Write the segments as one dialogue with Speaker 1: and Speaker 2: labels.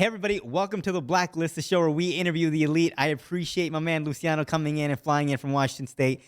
Speaker 1: Hey everybody, welcome to the Blacklist, the show where we interview the elite. I appreciate my man Luciano coming in and flying in from Washington State.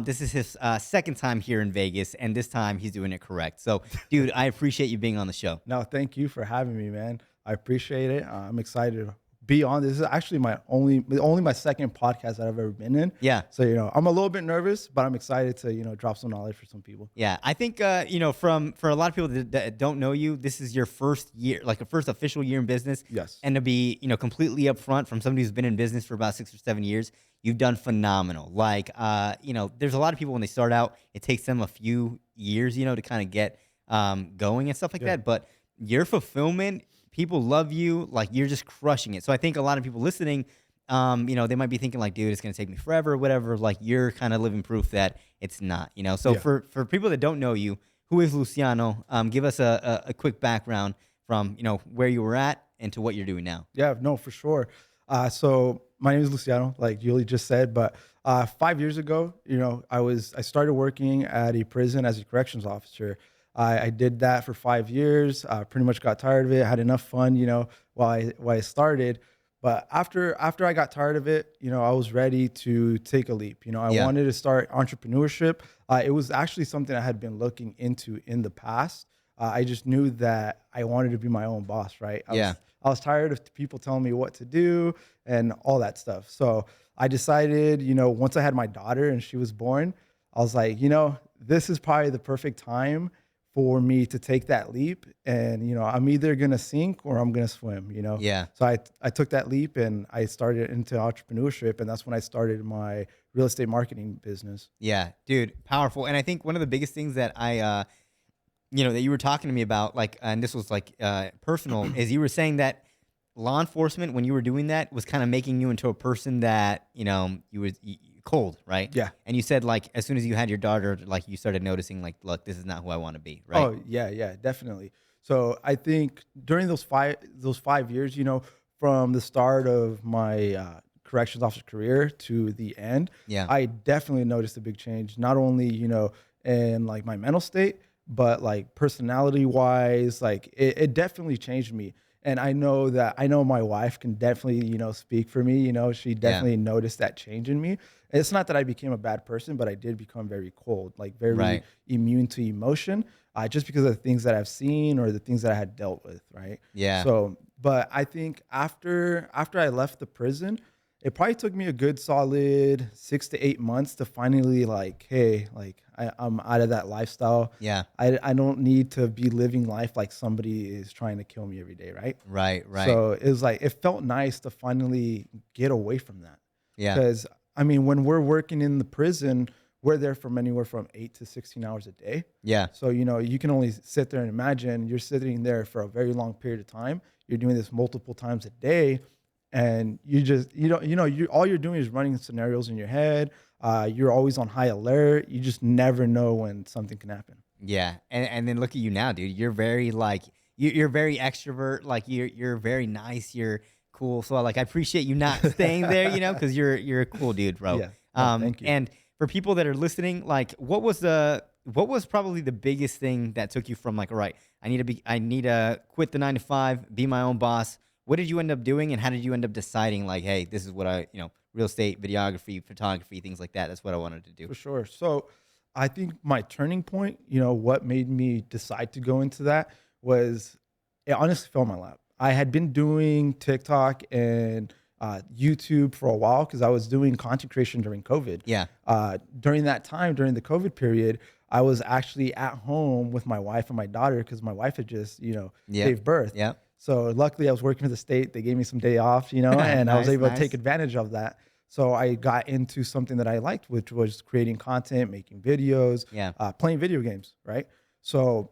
Speaker 1: This is his second time here in Vegas, and this time he's doing it correct. So, dude, I appreciate you being on the show.
Speaker 2: No, thank you for having me, man. I appreciate it. I'm excited to be on. This is actually my only my second podcast that I've ever been in.
Speaker 1: Yeah.
Speaker 2: So, I'm a little bit nervous, but I'm excited to, drop some knowledge for some people.
Speaker 1: Yeah, I think for a lot of people that don't know you, this is your first year, like a first official year in business.
Speaker 2: Yes.
Speaker 1: And to be completely upfront from somebody who's been in business for about 6 or 7 years, you've done phenomenal. Like there's a lot of people when they start out, it takes them a few years, to kind of get going and stuff like that. But your fulfillment, people love you, like you're just crushing it. So I think a lot of people listening, they might be thinking like, dude, it's going to take me forever or whatever. Like you're kind of living proof that it's not, So for people that don't know you, who is Luciano? Give us a quick background from, where you were at and to what you're doing now.
Speaker 2: Yeah, no, for sure. So my name is Luciano, like Julie just said, but 5 years ago, I started working at a prison as a corrections officer. I did that for 5 years. Pretty much got tired of it. Had enough fun, while I started. But after I got tired of it, I was ready to take a leap. I wanted to start entrepreneurship. It was actually something I had been looking into in the past. I just knew that I wanted to be my own boss, right? I was tired of people telling me what to do and all that stuff. So I decided, once I had my daughter and she was born, I was like, this is probably the perfect time for me to take that leap. And, I'm either going to sink or I'm going to swim,
Speaker 1: Yeah.
Speaker 2: So I took that leap and I started into entrepreneurship. And that's when I started my real estate marketing business.
Speaker 1: Yeah, dude, powerful. And I think one of the biggest things that that you were talking to me about, like, and this was like personal, is you were saying that law enforcement, when you were doing that, was kind of making you into a person that, you was cold, right?
Speaker 2: Yeah.
Speaker 1: And you said, like, as soon as you had your daughter, like, you started noticing, like, look, this is not who I want to be, right?
Speaker 2: Oh, yeah, definitely. So I think during those 5 years, from the start of my corrections officer career to the end, I definitely noticed a big change, not only, in like my mental state, but like personality wise, like it definitely changed me. And I know my wife can definitely, speak for me. She definitely noticed that change in me. It's not that I became a bad person, but I did become very cold, like very immune to emotion, just because of the things that I've seen or the things that I had dealt with, right?
Speaker 1: Yeah.
Speaker 2: So, but I think after I left the prison, it probably took me a good solid 6 to 8 months to finally like, hey, like I'm out of that lifestyle.
Speaker 1: Yeah.
Speaker 2: I don't need to be living life like somebody is trying to kill me every day, right?
Speaker 1: Right.
Speaker 2: So it was like, it felt nice to finally get away from that.
Speaker 1: Yeah.
Speaker 2: Because I mean, when we're working in the prison, we're there from anywhere from 8 to 16 hours a day.
Speaker 1: Yeah.
Speaker 2: So, you can only sit there and imagine you're sitting there for a very long period of time. You're doing this multiple times a day. And all you're doing is running scenarios in your head. You're always on high alert. You just never know when something can happen.
Speaker 1: Yeah. And then look at you now, dude. You're very like, you're very extrovert. Like you're very nice. You're cool. So like, I appreciate you not staying there, cause you're a cool dude, bro.
Speaker 2: Yeah. No, thank you.
Speaker 1: And for people that are listening, like what was probably the biggest thing that took you from like, all right, I need to quit the 9 to 5, be my own boss. What did you end up doing, and how did you end up deciding, like, hey, this is what real estate, videography, photography, things like that, that's what I wanted to do?
Speaker 2: For sure. So I think my turning point, what made me decide to go into that was it honestly fell in my lap. I had been doing TikTok and YouTube for a while because I was doing content creation during COVID.
Speaker 1: Yeah.
Speaker 2: During that time, during the COVID period, I was actually at home with my wife and my daughter because my wife had just, gave birth.
Speaker 1: Yeah.
Speaker 2: So luckily I was working for the state. They gave me some day off, and I was able to take advantage of that. So I got into something that I liked, which was creating content, making videos, playing video games, right? So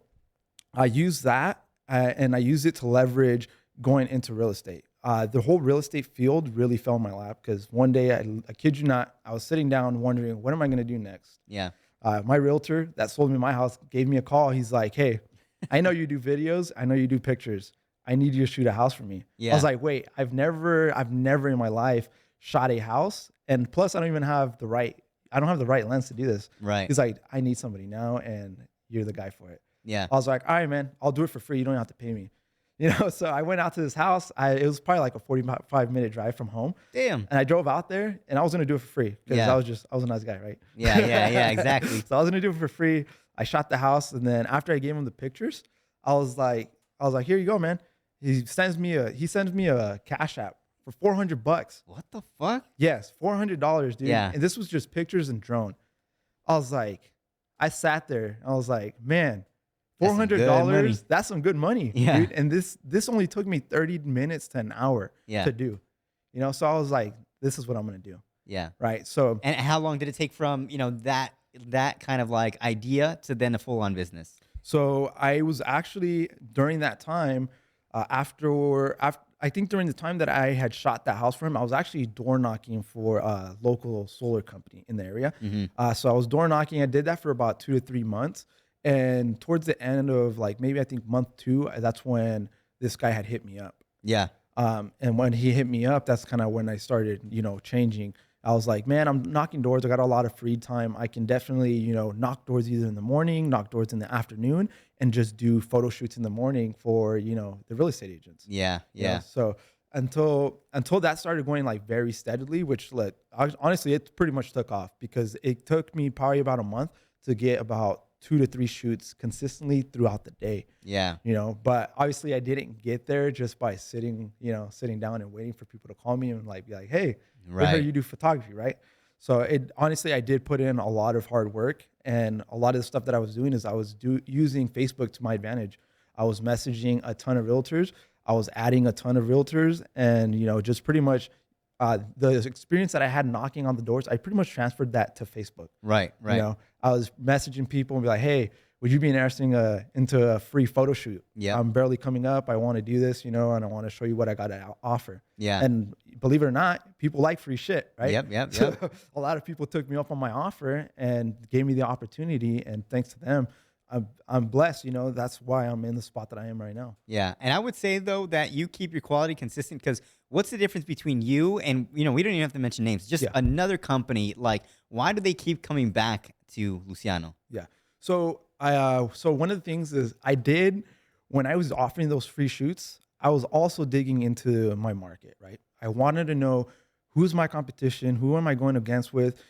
Speaker 2: I used that and I used it to leverage going into real estate. The whole real estate field really fell in my lap because one day, I kid you not, I was sitting down wondering, what am I going to do next?
Speaker 1: Yeah.
Speaker 2: My realtor that sold me my house gave me a call. He's like, hey, I know you do videos. I know you do pictures. I need you to shoot a house for me.
Speaker 1: Yeah.
Speaker 2: I was like, wait, I've never in my life shot a house. And plus I don't have the right lens to do this.
Speaker 1: Right.
Speaker 2: He's like, I need somebody now and you're the guy for it.
Speaker 1: Yeah.
Speaker 2: I was like, all right, man, I'll do it for free. You don't have to pay me. So I went out to this house. It was probably like a 45-minute drive from home.
Speaker 1: Damn.
Speaker 2: And I drove out there and I was gonna do it for free because
Speaker 1: Yeah.
Speaker 2: I was a nice guy, right?
Speaker 1: Yeah, exactly.
Speaker 2: So I was gonna do it for free. I shot the house, and then after I gave him the pictures, I was like, here you go, man. He sends me a cash app for $400.
Speaker 1: What the fuck?
Speaker 2: Yes, $400, dude.
Speaker 1: Yeah.
Speaker 2: And this was just pictures and drone. I was like, I sat there. I was like, man,
Speaker 1: That's some good money.
Speaker 2: $400. That's some good money,
Speaker 1: Yeah.
Speaker 2: dude. And this only took me 30 minutes to an hour
Speaker 1: Yeah.
Speaker 2: to do. So I was like, this is what I'm gonna do,
Speaker 1: Yeah.
Speaker 2: right? So
Speaker 1: And how long did it take from, that kind of like idea to then a full on business?
Speaker 2: So I was actually during that time, after I think during the time that I had shot that house for him, I was actually door knocking for a local solar company in the area. So I was door knocking. I did that for about 2 to 3 months, and towards the end of like maybe I think month 2, that's when this guy had hit me up.
Speaker 1: Yeah.
Speaker 2: And when he hit me up, that's kind of when I started, changing. I was like, man, I'm knocking doors. I got a lot of free time. I can definitely, knock doors either in the morning, knock doors in the afternoon, and just do photo shoots in the morning for, the real estate agents.
Speaker 1: Yeah. Yeah.
Speaker 2: So until that started going like very steadily, which honestly, it pretty much took off because it took me probably about a month to get about 2 to 3 shoots consistently throughout the day.
Speaker 1: Yeah.
Speaker 2: But obviously I didn't get there just by sitting down and waiting for people to call me and like be like, hey, I heard you do photography, right? So honestly, I did put in a lot of hard work, and a lot of the stuff that I was doing is I was using Facebook to my advantage. I was messaging a ton of realtors. I was adding a ton of realtors, and just pretty much the experience that I had knocking on the doors, I pretty much transferred that to Facebook.
Speaker 1: Right.
Speaker 2: I was messaging people and be like, hey, would you be interested into a free photo shoot?
Speaker 1: Yeah.
Speaker 2: I'm barely coming up. I want to do this, and I want to show you what I got to offer.
Speaker 1: Yeah.
Speaker 2: And believe it or not, people like free shit, right?
Speaker 1: Yep.
Speaker 2: So a lot of people took me up on my offer and gave me the opportunity. And thanks to them, I'm blessed. That's why I'm in the spot that I am right now.
Speaker 1: Yeah. And I would say though that you keep your quality consistent, because what's the difference between you and, we don't even have to mention names, just another company? Like, why do they keep coming back to Luciano?
Speaker 2: Yeah. So one of the things is when I was offering those free shoots, I was also digging into my market, right? I wanted to know who's my competition, who am I going against with,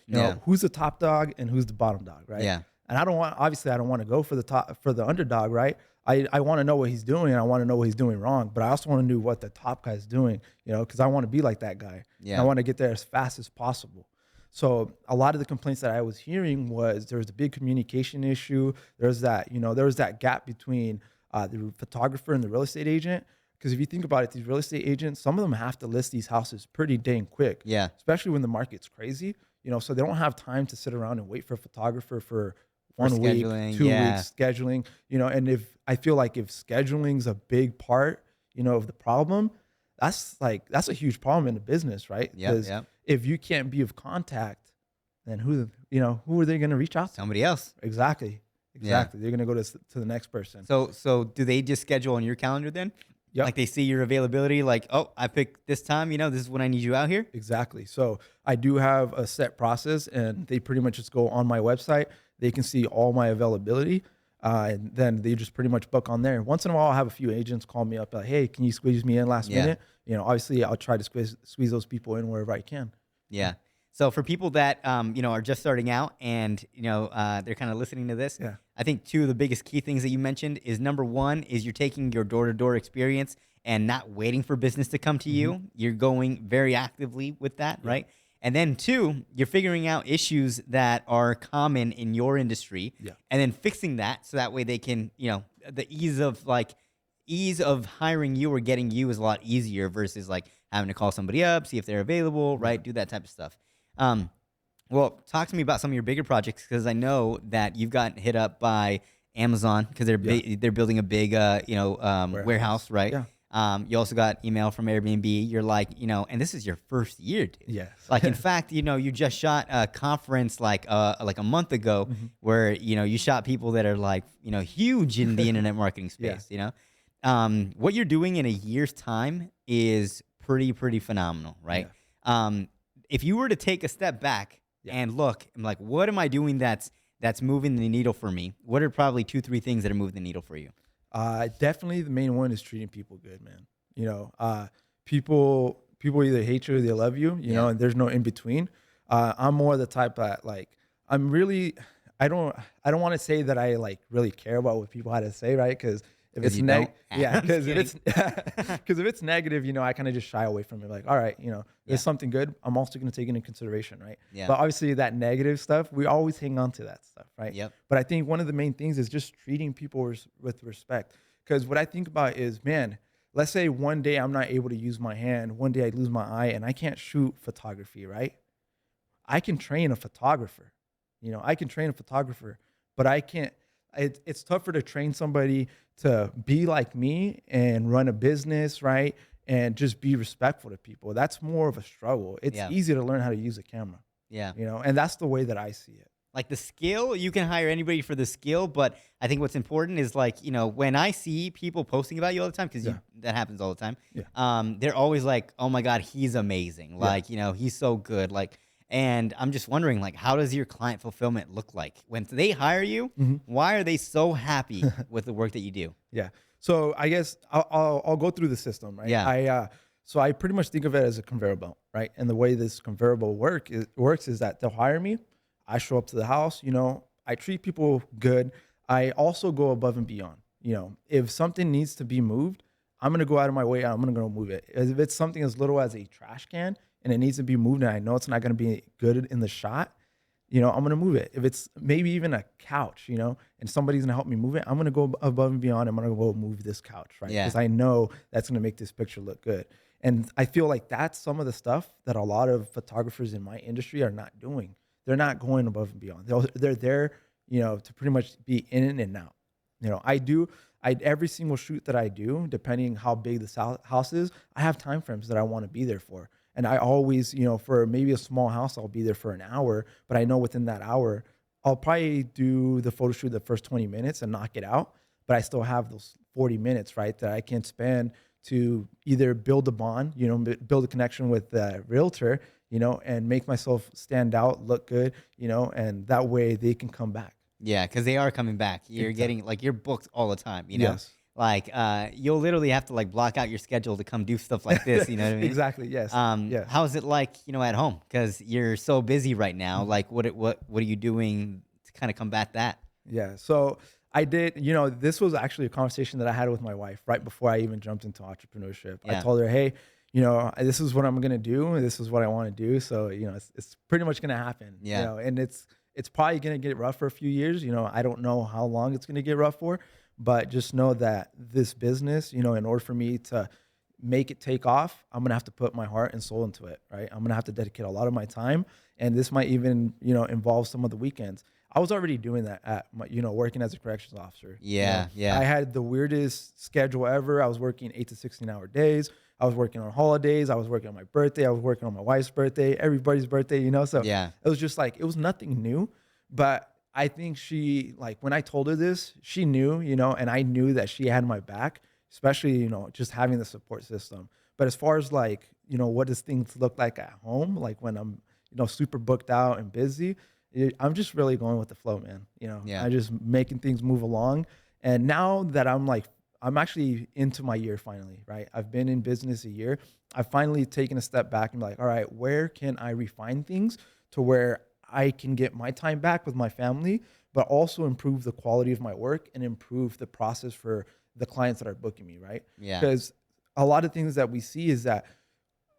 Speaker 2: who's the top dog and who's the bottom dog, right?
Speaker 1: Yeah.
Speaker 2: And I don't want to go for the underdog, right? I want to know what he's doing, and I want to know what he's doing wrong, but I also want to know what the top guy's doing, because I want to be like that guy.
Speaker 1: Yeah.
Speaker 2: And I want to get there as fast as possible. So a lot of the complaints that I was hearing was there was a big communication issue. There was that gap between the photographer and the real estate agent. Because if you think about it, these real estate agents, some of them have to list these houses pretty dang quick.
Speaker 1: Yeah.
Speaker 2: Especially when the market's crazy, so they don't have time to sit around and wait for a photographer for 1 week, 2 weeks scheduling, and if scheduling's a big part, of the problem, that's a huge problem in the business, right? Because if you can't be of contact, then who are they going to reach out to?
Speaker 1: Somebody else.
Speaker 2: Exactly.
Speaker 1: Yeah.
Speaker 2: They're going to go to the next person.
Speaker 1: So do they just schedule on your calendar then?
Speaker 2: Yep.
Speaker 1: Like they see your availability, like, oh, I picked this time, this is when I need you out here?
Speaker 2: Exactly. So I do have a set process, and they pretty much just go on my website. They can see all my availability, and then they just pretty much book on there. Once in a while, I'll have a few agents call me up like, hey, can you squeeze me in last minute? Obviously, I'll try to squeeze those people in wherever I can.
Speaker 1: Yeah. So for people that are just starting out and they're kind of listening to this, I think 2 of the biggest key things that you mentioned is, number 1 is you're taking your door-to-door experience and not waiting for business to come to you. You're going very actively with that, right? And then 2, you're figuring out issues that are common in your industry, and then fixing that so that way they can, the ease of hiring you or getting you is a lot easier versus like having to call somebody up, see if they're available, right? Do that type of stuff. Well, talk to me about some of your bigger projects, because I know that you've gotten hit up by Amazon because they're building a big warehouse, right?
Speaker 2: Yeah.
Speaker 1: You also got email from Airbnb. You're like, and this is your first year, dude.
Speaker 2: Yes.
Speaker 1: Like, in fact, you just shot a conference like a month ago where you shot people that are like huge in the internet marketing space. What you're doing in a year's time is pretty phenomenal, right? If you were to take a step back and look, I'm like, what am I doing that's moving the needle for me? What are probably 2-3 things that are moving the needle for you?
Speaker 2: Definitely the main one is treating people good, man. You know, people either hate you or they love you, you know,
Speaker 1: Yeah.
Speaker 2: and there's no in between. I'm more the type that like I'm really I don't I don't want to say that I like really care about what people had to say, right? Because if
Speaker 1: Because
Speaker 2: it's
Speaker 1: you don't.
Speaker 2: yeah,
Speaker 1: I'm just
Speaker 2: because if
Speaker 1: kidding.
Speaker 2: it's because if it's negative, you know, I kind of just shy away from it. Like, all right, you know,
Speaker 1: Yeah.
Speaker 2: there's something good. I'm also going to take it into consideration, right?
Speaker 1: Yeah.
Speaker 2: But obviously, that negative stuff, we always hang on to that stuff, right?
Speaker 1: Yep.
Speaker 2: But I think one of the main things is just treating people with respect. Because what I think about is, man, let's say one day I'm not able to use my hand, one day I lose my eye, and I can't shoot photography, right? I can train a photographer. You know, I can train a photographer, but I can't. It's tougher to train somebody to be like me and run a business, right? And just be respectful to people. That's more of a struggle. It's
Speaker 1: Yeah.
Speaker 2: easy to learn how to use a camera,
Speaker 1: Yeah.
Speaker 2: you know, and that's the way that I see it.
Speaker 1: Like the skill, you can hire anybody for the skill, but I think what's important is like, when I see people posting about you all the time, because
Speaker 2: Yeah,
Speaker 1: that happens all the time,
Speaker 2: yeah,
Speaker 1: they're always like, oh my God, he's amazing.
Speaker 2: yeah.
Speaker 1: Like, he's so good. Like, and I'm just wondering, like, how does your client fulfillment look like when they hire you?
Speaker 2: Mhm.
Speaker 1: Why are they so happy with the work that you do?
Speaker 2: Yeah. So I guess I'll go through the system, right?
Speaker 1: Yeah.
Speaker 2: So I pretty much think of it as a conveyor belt, right? And the way this conveyor belt works is that they'll hire me. I show up to the house, you know, I treat people good. I also go above and beyond. You know, if something needs to be moved, I'm gonna go out of my way. I'm gonna go move it. If it's something as little as a trash can and it needs to be moved, and I know it's not gonna be good in the shot, you know, I'm gonna move it. If it's maybe even a couch, you know, and somebody's gonna help me move it, I'm gonna go above and beyond. I'm gonna go move this couch, right?
Speaker 1: Yeah.
Speaker 2: Because I know that's gonna make this picture look good. And I feel like that's some of the stuff that a lot of photographers in my industry are not doing. They're not going above and beyond. They're there, you know, to pretty much be in and out. You know, I every single shoot that I do, depending how big the house is, I have time frames that I want to be there for. And I always, you know, for maybe a small house, I'll be there for an hour, but I know within that hour, I'll probably do the photo shoot the first 20 minutes and knock it out. But I still have those 40 minutes, right, that I can spend to either build a bond, you know, build a connection with the realtor, you know, and make myself stand out, look good, you know, and that way they can come back.
Speaker 1: Yeah, because they are coming back. You're
Speaker 2: Exactly.
Speaker 1: getting like you're booked all the time,
Speaker 2: Yes.
Speaker 1: Like you'll literally have to like block out your schedule to come do stuff like this, you know what I mean?
Speaker 2: Exactly. Yes. Yes.
Speaker 1: How is it like, at home? Because you're so busy right now.
Speaker 2: Mhm.
Speaker 1: Like what are you doing to kind of combat that?
Speaker 2: Yeah. So I did, you know, this was actually a conversation that I had with my wife right before I even jumped into entrepreneurship. I
Speaker 1: Yeah.
Speaker 2: told her, hey, you know, this is what I'm going to do. And this is what I want to do. So, you know, it's pretty much going to happen, you
Speaker 1: Yeah.
Speaker 2: know, and it's probably going to get rough for a few years. You know, I don't know how long it's going to get rough for, but just know that this business, you know, in order for me to make it take off, I'm going to have to put my heart and soul into it, right? I'm going to have to dedicate a lot of my time. And this might even, you know, involve some of the weekends. I was already doing that at my, you know, working as a corrections officer. You know,
Speaker 1: Yeah. Yeah.
Speaker 2: I had the weirdest schedule ever. I was working 8 to 16-hour days. I was working on holidays. I was working on my birthday. I was working on my wife's birthday, everybody's birthday, you know? So
Speaker 1: Yeah.
Speaker 2: it was just like, it was nothing new. But I think she, like, when I told her this, she knew, you know, and I knew that she had my back, especially, you know, just having the support system. But as far as like, you know, what does things look like at home? Like when I'm, you know, super booked out and busy, I'm just really going with the flow, man. You know,
Speaker 1: Yeah.
Speaker 2: I just making things move along. And now that I'm like, I'm actually into my year finally, right? I've been in business a year. I've finally taken a step back and be like, all right, where can I refine things to where I can get my time back with my family, but also improve the quality of my work and improve the process for the clients that are booking me, right?
Speaker 1: Yeah.
Speaker 2: Because a lot of things that we see is that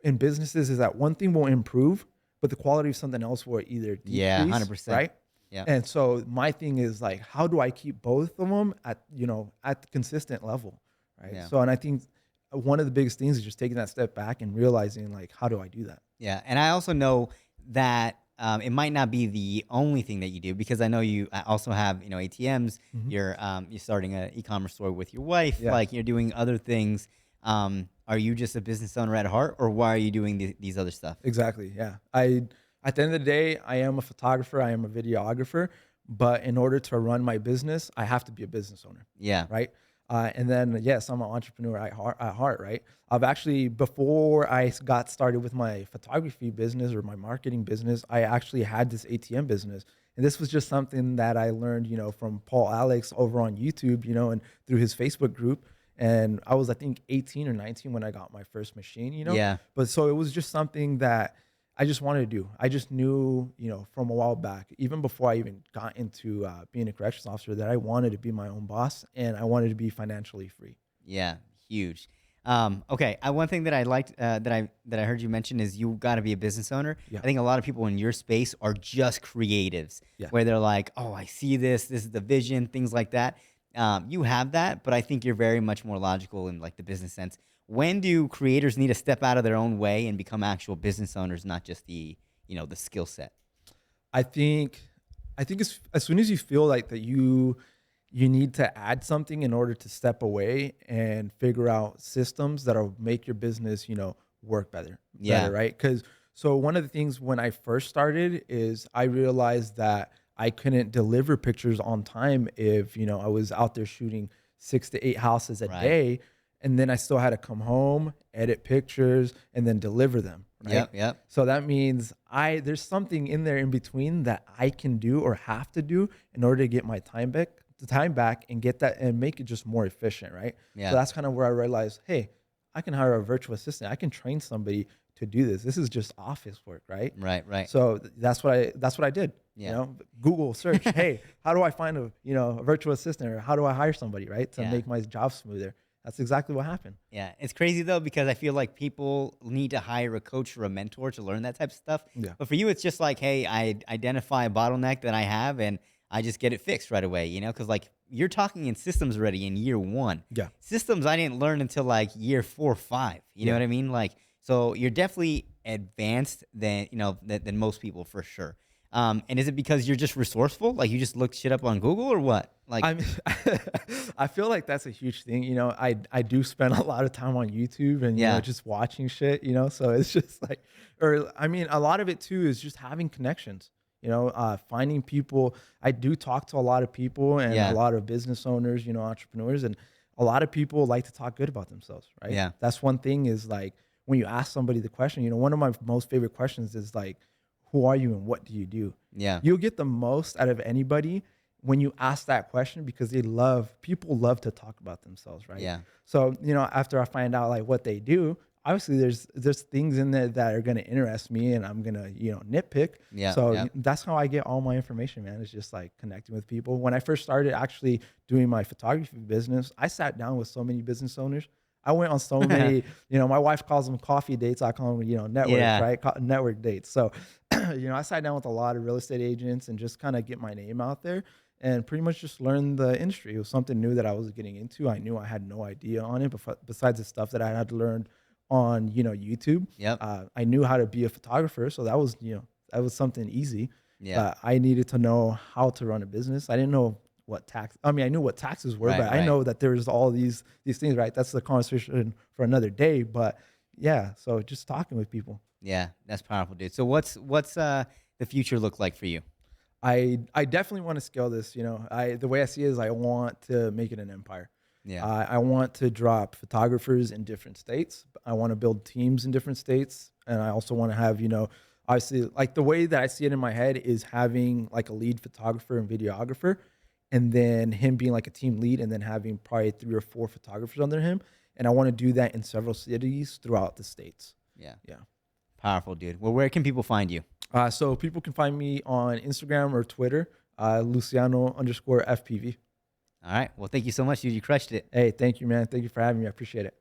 Speaker 2: in businesses is that one thing will improve, but the quality of something else will either
Speaker 1: Yeah.
Speaker 2: decrease,
Speaker 1: 100%.
Speaker 2: right?
Speaker 1: Yeah.
Speaker 2: And so my thing is like, how do I keep both of them at, you know, at the consistent level, right?
Speaker 1: Yeah.
Speaker 2: So, and I think one of the biggest things is just taking that step back and realizing like, how do I do that?
Speaker 1: Yeah, and I also know that it might not be the only thing that you do because I know you also have ATMs.
Speaker 2: Mhm.
Speaker 1: You're starting an e-commerce store with your wife.
Speaker 2: Yeah.
Speaker 1: Like you're doing other things. Are you just a business owner at heart, or why are you doing these other stuff?
Speaker 2: Exactly. Yeah. At the end of the day, I am a photographer. I am a videographer, but in order to run my business, I have to be a business owner,
Speaker 1: Yeah,
Speaker 2: right? And then, yes, I'm an entrepreneur at heart, right? I've actually, before got started with my photography business or my marketing business, I actually had this ATM business. And this was just something that I learned, from Paul Alex over on YouTube, and through his Facebook group. And I was, I think, 18 or 19 when I got my first machine.
Speaker 1: Yeah.
Speaker 2: But so it was just something that I just wanted to do. I just knew, from a while back, even before I even got into being a corrections officer, that I wanted to be my own boss and I wanted to be financially free.
Speaker 1: Yeah, huge. Okay, one thing that I liked that I heard you mention is you got to be a business owner.
Speaker 2: Yeah.
Speaker 1: I think a lot of people in your space are just creatives,
Speaker 2: Yeah.
Speaker 1: where they're like, "Oh, I see this. This is the vision," things like that. You have that, but I think you're very much more logical in like the business sense. When do creators need to step out of their own way and become actual business owners, not just the skill set?
Speaker 2: I think as soon as you feel like that you need to add something in order to step away and figure out systems that'll make your business, work
Speaker 1: Yeah.
Speaker 2: better, right? Because so one of the things when I first started is I realized that I couldn't deliver pictures on time if, I was out there shooting 6 to 8 houses a
Speaker 1: Right.
Speaker 2: day, and then I still had to come home, edit pictures, and then deliver them, right?
Speaker 1: Yep. Yep.
Speaker 2: So that means there's something in there in between that I can do or have to do in order to get my time back and get that and make it just more efficient, right?
Speaker 1: Yeah.
Speaker 2: So that's kind of where I realized, hey, I can hire a virtual assistant. I can train somebody to do this. This is just office work, right?
Speaker 1: Right. Right.
Speaker 2: So that's what I did.
Speaker 1: Yeah.
Speaker 2: Google search, hey, how do I find a virtual assistant, or how do I hire somebody, right? To
Speaker 1: Yeah.
Speaker 2: make my job smoother. That's exactly what happened.
Speaker 1: Yeah, it's crazy though because I feel like people need to hire a coach or a mentor to learn that type of stuff.
Speaker 2: Yeah.
Speaker 1: But for you, it's just like, hey, I identify a bottleneck that I have and I just get it fixed right away. Because like you're talking in systems already in year one.
Speaker 2: Yeah.
Speaker 1: Systems I didn't learn until like year 4 or 5. You know
Speaker 2: Yeah.
Speaker 1: what I mean? Like, so you're definitely advanced than most people for sure. And is it because you're just resourceful? Like you just look shit up on Google or what? Like,
Speaker 2: I mean, I feel like that's a huge thing. I do spend a lot of time on YouTube and
Speaker 1: Yeah.
Speaker 2: just watching shit. So it's just like, or I mean, a lot of it too is just having connections. Finding people. I do talk to a lot of people and
Speaker 1: Yeah.
Speaker 2: a lot of business owners, entrepreneurs, and a lot of people like to talk good about themselves, right?
Speaker 1: Yeah.
Speaker 2: That's one thing is like when you ask somebody the question. One of my most favorite questions is like, who are you and what do you do?
Speaker 1: yeah,
Speaker 2: You'll get the most out of anybody when you ask that question because people love to talk about themselves, right?
Speaker 1: yeah,
Speaker 2: So, after I find out like what they do, obviously there's things in there that are going to interest me and I'm going to, nitpick.
Speaker 1: yeah,
Speaker 2: So
Speaker 1: yeah.
Speaker 2: that's how I get all my information, man. It's just like connecting with people. When I first started actually doing my photography business, I sat down with so many business owners. I went on so many, my wife calls them coffee dates. I call them, networks,
Speaker 1: Yeah.
Speaker 2: right? Network dates. So, I sat down with a lot of real estate agents and just kind of get my name out there and pretty much just learn the industry. It was something new that I was getting into. I knew I had no idea on it, besides the stuff that I had learned on, YouTube.
Speaker 1: Yep.
Speaker 2: I knew how to be a photographer. So that was something easy.
Speaker 1: Yeah.
Speaker 2: I needed to know how to run a business. I didn't know I knew what taxes were,
Speaker 1: Right,
Speaker 2: but
Speaker 1: right.
Speaker 2: I know that there's all these things, right? That's the conversation for another day. But yeah, so just talking with people.
Speaker 1: Yeah, that's powerful, dude. So what's the future look like for you?
Speaker 2: I definitely want to scale this. The way I see it is I want to make it an empire.
Speaker 1: Yeah.
Speaker 2: I want to drop photographers in different states. I want to build teams in different states, and I also want to have obviously like the way that I see it in my head is having like a lead photographer and videographer, and then him being like a team lead, and then having probably 3 or 4 photographers under him. And I want to do that in several cities throughout the states.
Speaker 1: Yeah.
Speaker 2: Yeah.
Speaker 1: Powerful, dude. Well, where can people find you?
Speaker 2: So people can find me on Instagram or Twitter, Luciano_FPV.
Speaker 1: All right. Well, thank you so much, dude. You crushed it.
Speaker 2: Hey, thank you, man. Thank you for having me. I appreciate it.